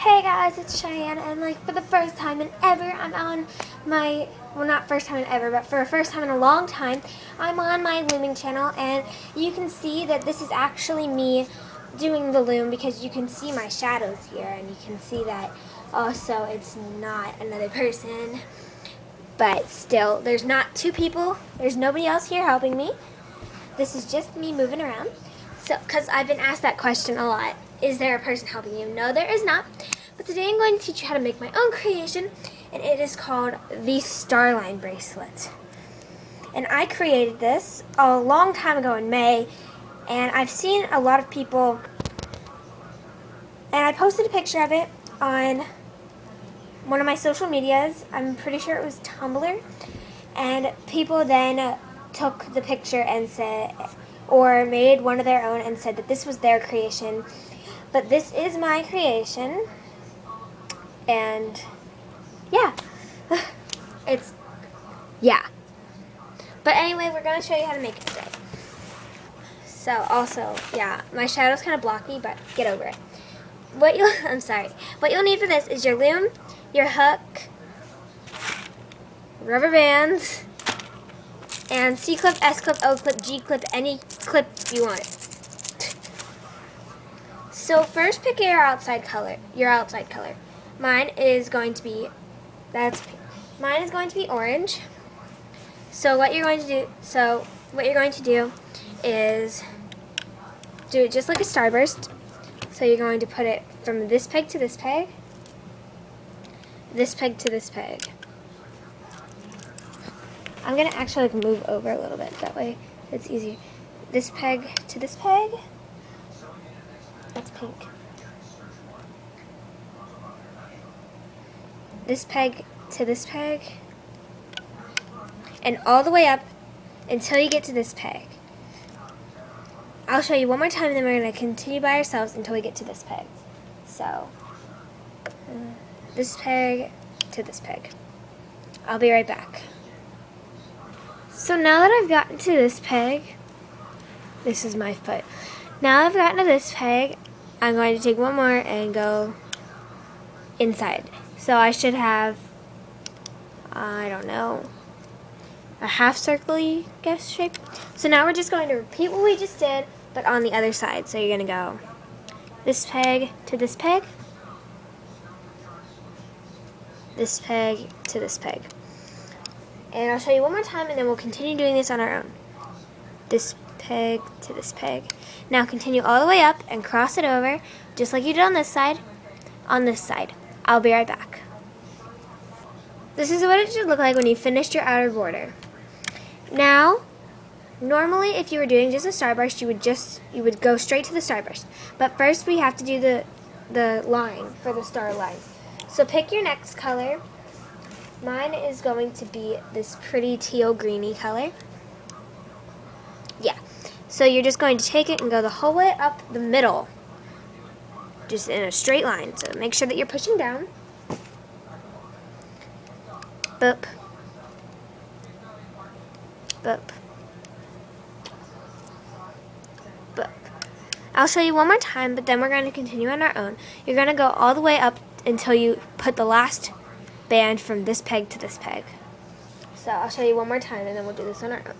Hey guys, it's Cheyenne, and like for the first time in ever, I'm on my, well not first time in ever, but for the first time in a long time, I'm on my looming channel, and you can see that this is actually me doing the loom because you can see my shadows here, and you can see that also it's not another person, but still, there's not two people, there's nobody else here helping me. This is just me moving around. So, because I've been asked that question a lot. Is there a person helping you? No, there is not. But today I'm going to teach you how to make my own creation, and it is called the Starline bracelet. And I created this a long time ago in May, and I've seen a lot of people, and I posted a picture of it on one of my social medias. I'm pretty sure it was Tumblr. And people then took the picture and said, or made one of their own and said that this was their creation. But this is my creation, and yeah, yeah. But anyway, we're going to show you how to make it today. So also, yeah, my shadow's kind of blocky, but get over it. What you'll need for this is your loom, your hook, rubber bands, and C-clip, S-clip, O-clip, G-clip, any clip you want. So first pick your outside color. Mine is going to be orange. So what you're going to do is do it just like a starburst. So you're going to put it from this peg to this peg, this peg to this peg. I'm going to actually move over a little bit, that way it's easier. This peg to this peg. That's pink. This peg to this peg. And all the way up until you get to this peg. I'll show you one more time and then we're going to continue by ourselves until we get to this peg. So, this peg to this peg. I'll be right back. So now that I've gotten to this peg, this is my foot. Now I've gotten to this peg, I'm going to take one more and go inside. So I should have, I don't know, a half circle-y guess shape. So now we're just going to repeat what we just did, but on the other side. So you're going to go this peg to this peg, this peg to this peg. And I'll show you one more time and then we'll continue doing this on our own. This peg to this peg. Now continue all the way up and cross it over, just like you did on this side. I'll be right back. This is what it should look like when you finished your outer border. Now, normally if you were doing just a starburst, you would go straight to the starburst. But first we have to do the line for the star line. So pick your next color. Mine is going to be this pretty teal greeny color. Yeah. So you're just going to take it and go the whole way up the middle. Just in a straight line. So make sure that you're pushing down. Boop. Boop. Boop. I'll show you one more time, but then we're going to continue on our own. You're going to go all the way up until you put the last band from this peg to this peg. So I'll show you one more time and then we'll do this on our own.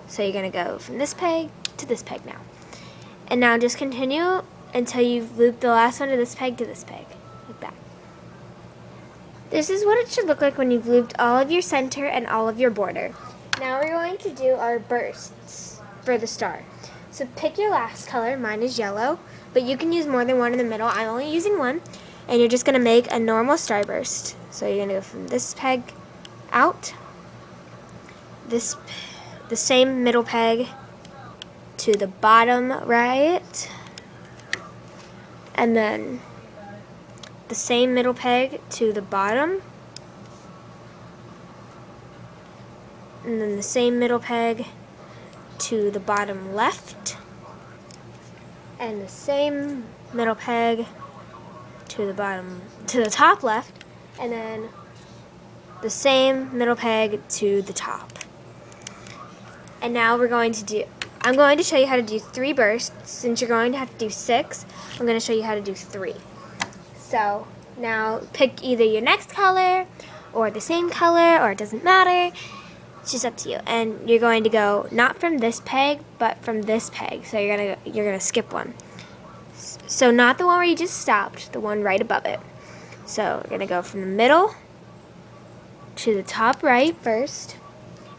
So you're going to go from this peg to this peg now. And now just continue until you've looped the last one to this peg, like that. This is what it should look like when you've looped all of your center and all of your border. Now we're going to do our bursts for the star. So pick your last color. Mine is yellow, but you can use more than one in the middle. I'm only using one. And you're just going to make a normal starburst. So you're going to go from this peg out, the same middle peg to the bottom right, and then the same middle peg to the bottom, and then the same middle peg to the bottom left, and the same middle peg to the top left, and then the same middle peg to the top. And now I'm going to show you how to do 3 bursts. Since you're going to have to do 6, I'm going to show you how to do 3. So now pick either your next color or the same color, or it doesn't matter. It's just up to you. And you're going to go not from this peg, but from this peg. So you're gonna skip one. So not the one where you just stopped, the one right above it. So we're gonna go from the middle to the top right first.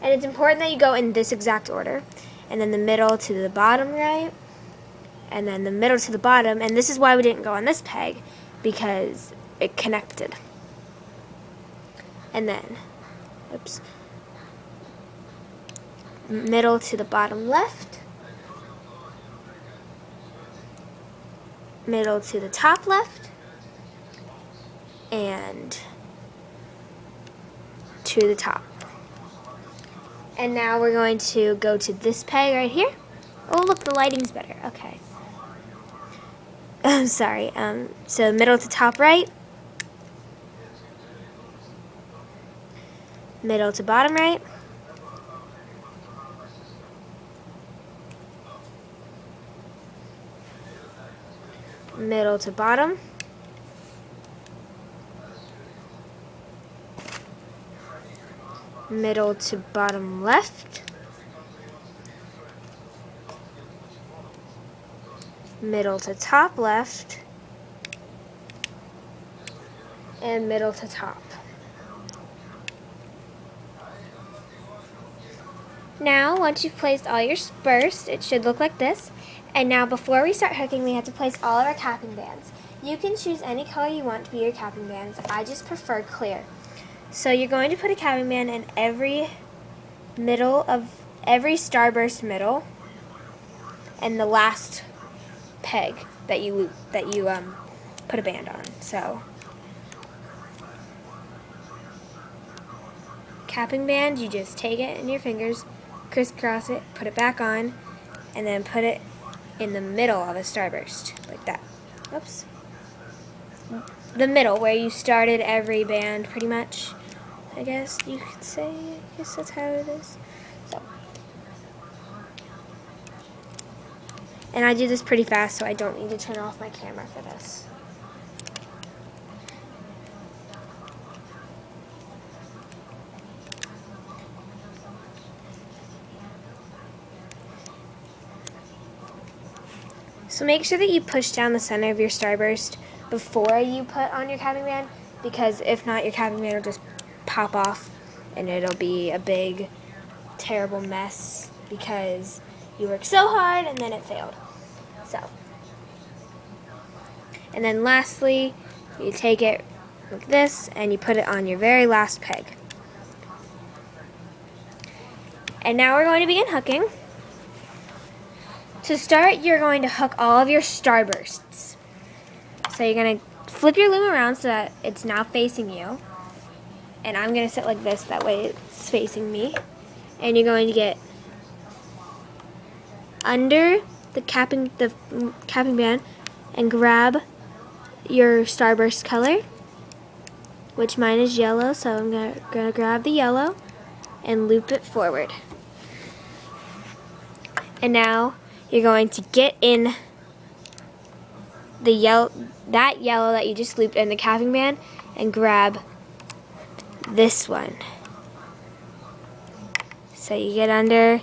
And it's important that you go in this exact order. And then the middle to the bottom right. And then the middle to the bottom. And this is why we didn't go on this peg, because it connected. And then, oops, middle to the bottom left. Middle to the top left. And to the top. And now we're going to go to this peg right here. Oh, look, the lighting's better. Okay. I'm sorry. So middle to top right. Middle to bottom right. Middle to bottom. Middle to bottom left. Middle to top left. And middle to top. Now, once you've placed all your bursts, it should look like this. And now, before we start hooking, we have to place all of our capping bands. You can choose any color you want to be your capping bands. I just prefer clear. So you're going to put a capping band in every middle of every starburst middle, and the last peg that you put a band on. So capping band, you just take it in your fingers, crisscross it, put it back on, and then put it in the middle of a starburst, like that. Oops. The middle, where you started every band, pretty much. I guess you could say. I guess that's how it is. So. And I do this pretty fast, so I don't need to turn off my camera for this. So make sure that you push down the center of your starburst before you put on your capping band, because if not, your capping band will just pop off and it'll be a big, terrible mess because you worked so hard and then it failed. So, and then lastly, you take it like this and you put it on your very last peg. And now we're going to begin hooking. To start, you're going to hook all of your starbursts. So you're going to flip your loom around so that it's now facing you. And I'm going to sit like this, that way it's facing me. And you're going to get under the capping band and grab your starburst color, which mine is yellow, so I'm going to grab the yellow and loop it forward. And now you're going to get in the that yellow that you just looped in the capping band and grab this one. So you get under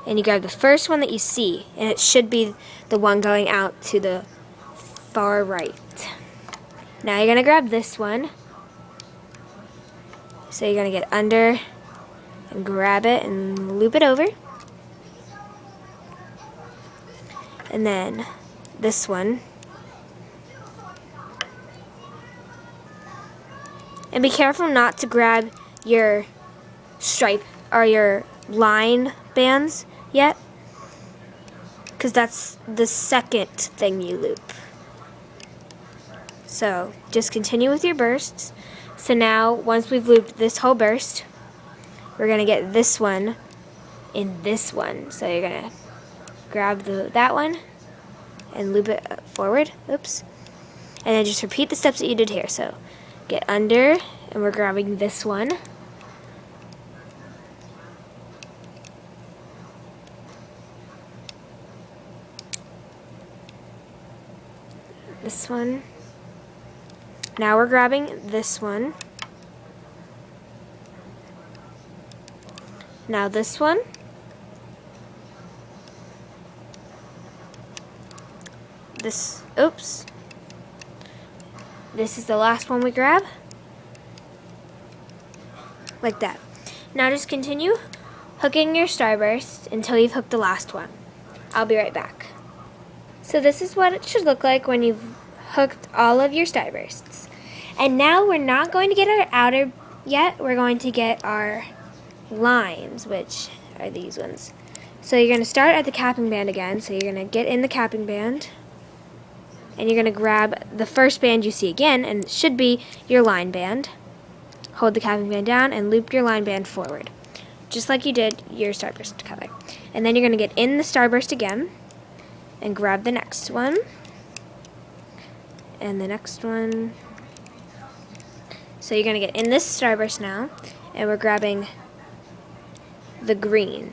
and you grab the first one that you see, and it should be the one going out to the far right. Now you're going to grab this one. So you're going to get under and grab it and loop it over. And then this one. And be careful not to grab your stripe or your line bands yet, because that's the second thing you loop. So just continue with your bursts. So now, once we've looped this whole burst, we're going to get this one in this one. So you're going to grab that one and loop it forward. Oops. And then just repeat the steps that you did here. So get under, and we're grabbing this one. This one. Now we're grabbing this one. Now this one. Oops. This is the last one we grab. Like that. Now just continue hooking your starburst until you've hooked the last one. I'll be right back. So this is what it should look like when you've hooked all of your starbursts. And now we're not going to get our outer yet. We're going to get our lines, which are these ones. So you're going to start at the capping band again. So you're going to get in the capping band. And you're going to grab the first band you see again, and it should be your line band. Hold the capping band down and loop your line band forward, just like you did your starburst color. And then you're going to get in the starburst again and grab the next one. And the next one. So you're going to get in this starburst now, and we're grabbing the green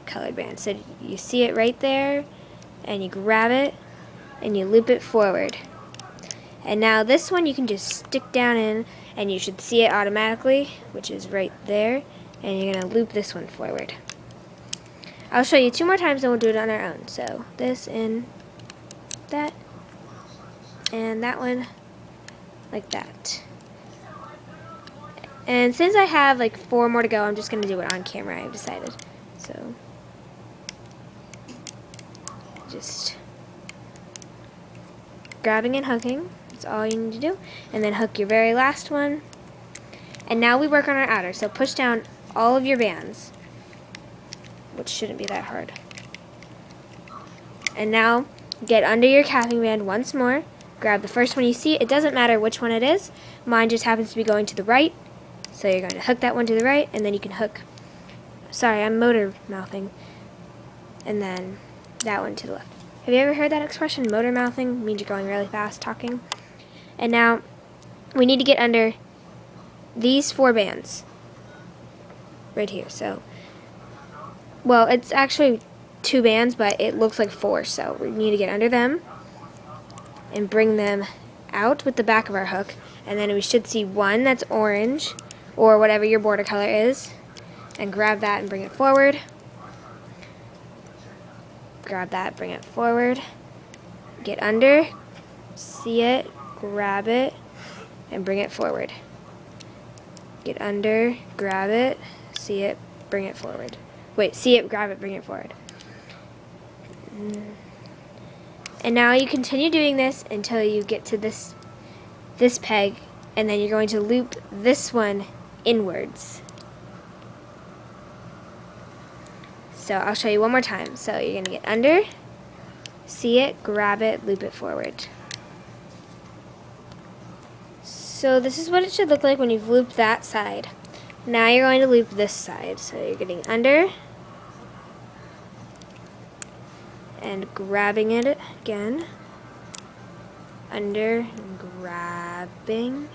colored band. So you see it right there, and you grab it, and you loop it forward. And now this one you can just stick down in, and you should see it automatically, which is right there, and you're going to loop this one forward. I'll show you 2 more times and we'll do it on our own. So this and that, and that one like that. And since I have like 4 more to go, I'm just going to do it on camera, I've decided. So just grabbing and hooking, that's all you need to do. And then hook your very last one. And now we work on our outer. So push down all of your bands, which shouldn't be that hard. And now get under your capping band once more. Grab the first one you see. It doesn't matter which one it is. Mine just happens to be going to the right. So you're going to hook that one to the right, and then you can hook, sorry, I'm motor mouthing, and then that one to the left. Have you ever heard that expression, motor mouthing? It means you're going really fast talking. And now we need to get under these 4 bands right here. So, well, it's actually 2 bands, but it looks like 4, so we need to get under them and bring them out with the back of our hook, and then we should see one that's orange or whatever your border color is, and grab that and bring it forward. Grab that, bring it forward, get under, see it, grab it, and bring it forward. Get under, grab it, see it, bring it forward. Wait, see it, grab it, bring it forward. And now you continue doing this until you get to this peg, and then you're going to loop this one inwards. So I'll show you one more time. So you're going to get under, see it, grab it, loop it forward. So this is what it should look like when you've looped that side. Now you're going to loop this side. So you're getting under and grabbing it again. Under and grabbing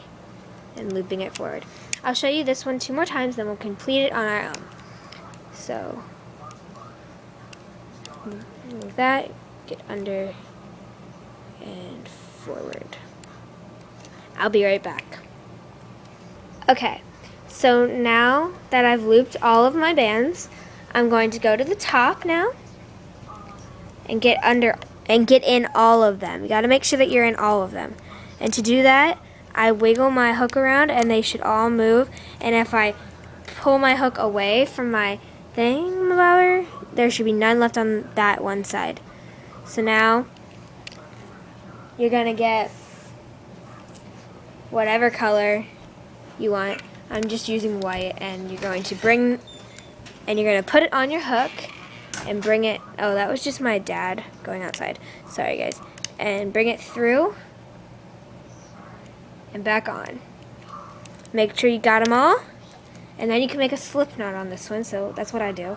and looping it forward. I'll show you this one 2 more times, then we'll complete it on our own. So like that, get under and forward. I'll be right back. Okay, so now that I've looped all of my bands, I'm going to go to the top now and get under and get in all of them. You got to make sure that you're in all of them. And to do that, I wiggle my hook around and they should all move. And if I pull my hook away from my thingamabobber, there should be none left on that one side. So now you're going to get whatever color you want. I'm just using white, and you're going to bring, and you're going to put it on your hook and bring it, oh, that was just my dad going outside. Sorry, guys. And bring it through and back on. Make sure you got them all, and then you can make a slip knot on this one, so that's what I do.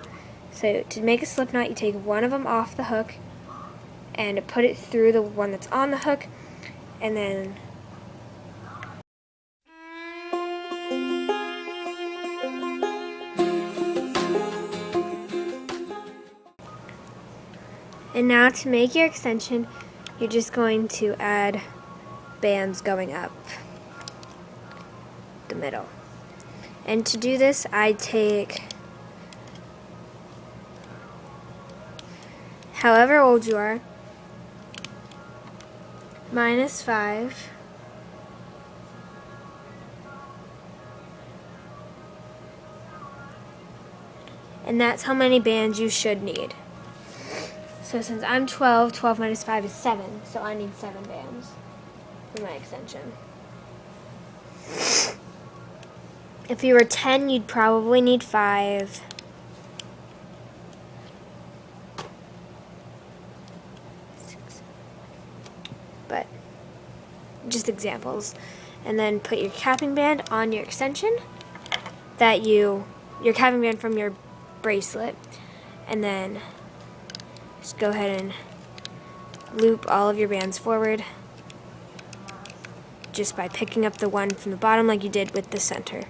So to make a slip knot, you take one of them off the hook and put it through the one that's on the hook, and then now to make your extension, you're just going to add bands going up the middle. And to do this, I take however old you are, minus 5, and that's how many bands you should need. So since I'm 12, 12 minus 5 is 7, so I need 7 bands for my extension. If you were 10, you'd probably need 5. But just examples. And then put your capping band on your extension your capping band from your bracelet, and then just go ahead and loop all of your bands forward just by picking up the one from the bottom like you did with the center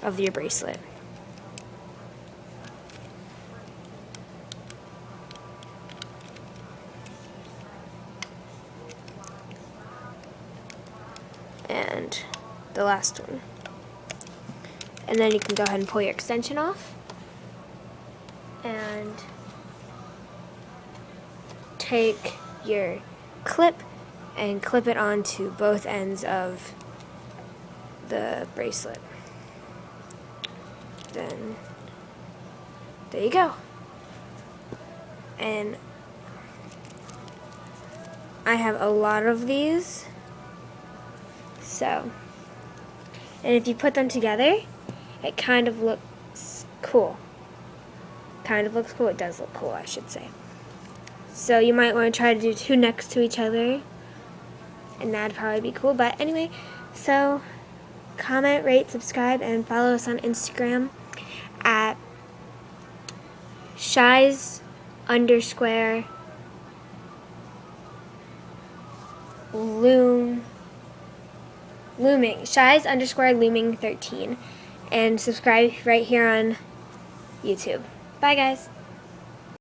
of your bracelet. And the last one. And then you can go ahead and pull your extension off and take your clip and clip it onto both ends of the bracelet. Then there you go. And I have a lot of these. So, and if you put them together, it kind of looks cool. It does look cool, I should say. So you might want to try to do 2 next to each other, and that'd probably be cool. But anyway, so comment, rate, subscribe, and follow us on Instagram at shies_looming, shies_looming13, and subscribe right here on YouTube. Bye guys.